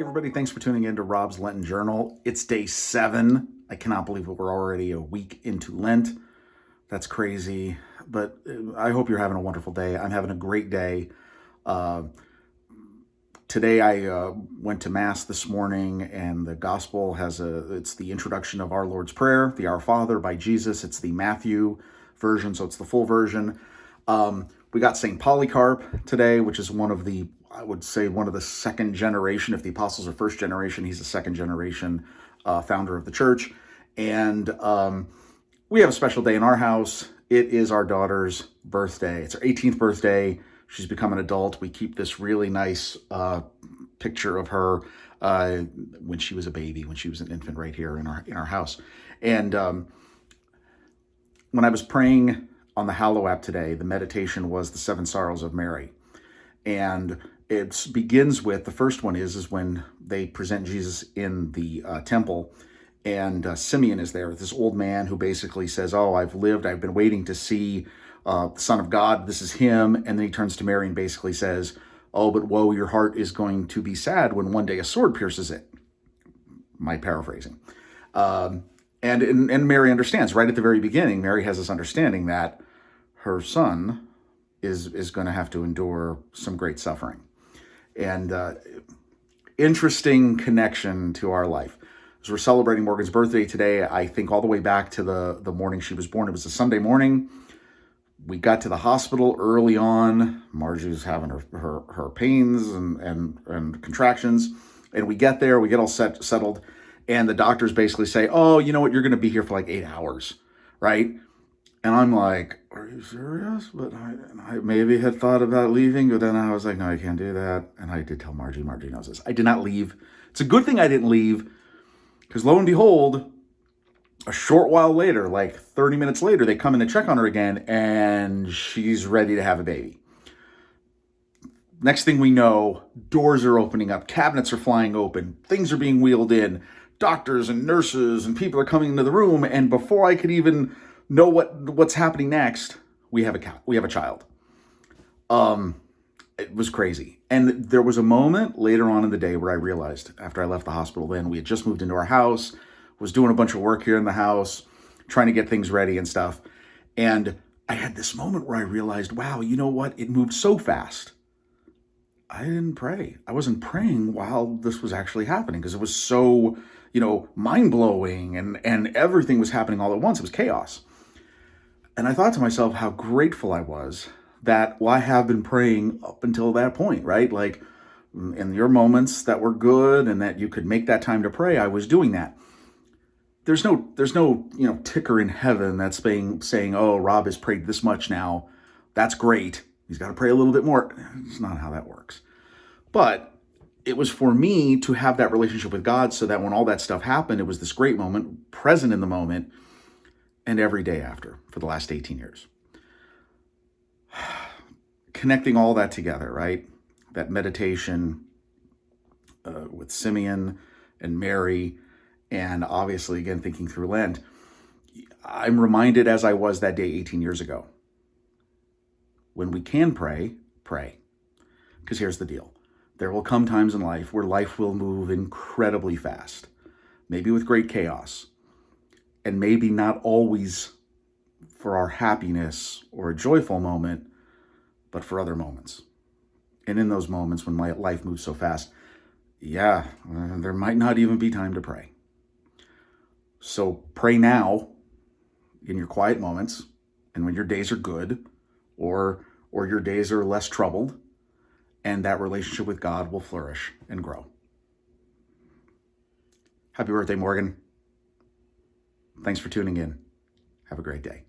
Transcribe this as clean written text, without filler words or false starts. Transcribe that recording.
Hey everybody, thanks for tuning in to Rob's Lenten Journal. It's day 7. I cannot believe it. We're already a week into Lent. That's crazy, but I hope you're having a wonderful day. I'm having a great day. Uh, Today I went to Mass this morning, and the Gospel it's the introduction of our Lord's Prayer, the Our Father by Jesus. It's the Matthew version, so it's the full version. We got St. Polycarp today, which is I would say one of the second generation. If the apostles are first generation, he's a second generation founder of the church. And we have a special day in our house. It is our daughter's birthday. It's her 18th birthday. She's become an adult. We keep this really nice picture of her when she was a baby, when she was an infant, right here in our house. And when I was praying on the Hallow app today, the meditation was the 7 Sorrows of Mary. And it begins with, the first one is when they present Jesus in the temple, and Simeon is there, this old man who basically says, I've been waiting to see the Son of God, this is him. And then he turns to Mary and basically says, but woe, your heart is going to be sad when one day a sword pierces it. My paraphrasing. And Mary understands right at the very beginning. Mary has this understanding that her son is going to have to endure some great suffering. And interesting connection to our life. As we're celebrating Morgan's birthday today, I think all the way back to the morning she was born. It was a Sunday morning. We got to the hospital early on. Margie was having her pains and contractions. And we get there, we get all settled. And the doctors basically say, you know what, you're going to be here for like 8 hours, right? And I'm like, are you serious? But I maybe had thought about leaving, but then I was like, no, I can't do that. And I did tell Margie. Margie knows this. I did not leave. It's a good thing I didn't leave, because lo and behold, a short while later, like 30 minutes later, they come in to check on her again, and she's ready to have a baby. Next thing we know, doors are opening up, cabinets are flying open, things are being wheeled in, doctors and nurses and people are coming into the room, and before I could even know what's happening next, we have a child. It was crazy. And there was a moment later on in the day where I realized, after I left the hospital, then we had just moved into our house, was doing a bunch of work here in the house, trying to get things ready and stuff. And I had this moment where I realized, wow, you know what? It moved so fast. I didn't pray. I wasn't praying while this was actually happening, because it was so, mind-blowing, and everything was happening all at once. It was chaos. And I thought to myself how grateful I was that, I have been praying up until that point, right? Like, in your moments that were good and that you could make that time to pray, I was doing that. There's no ticker in heaven that's saying, Rob has prayed this much now. That's great. He's got to pray a little bit more. It's not how that works. But it was for me to have that relationship with God, so that when all that stuff happened, it was this great moment, present in the moment, and every day after for the last 18 years. Connecting all that together, right? That meditation with Simeon and Mary, and obviously, again, thinking through Lent, I'm reminded, as I was that day 18 years ago, when we can pray, pray. Because here's the deal. There will come times in life where life will move incredibly fast, maybe with great chaos, and maybe not always for our happiness or a joyful moment, but for other moments. And in those moments when my life moves so fast, there might not even be time to pray. So pray now in your quiet moments, and when your days are good, or your days are less troubled, and that relationship with God will flourish and grow. Happy birthday, Morgan. Thanks for tuning in. Have a great day.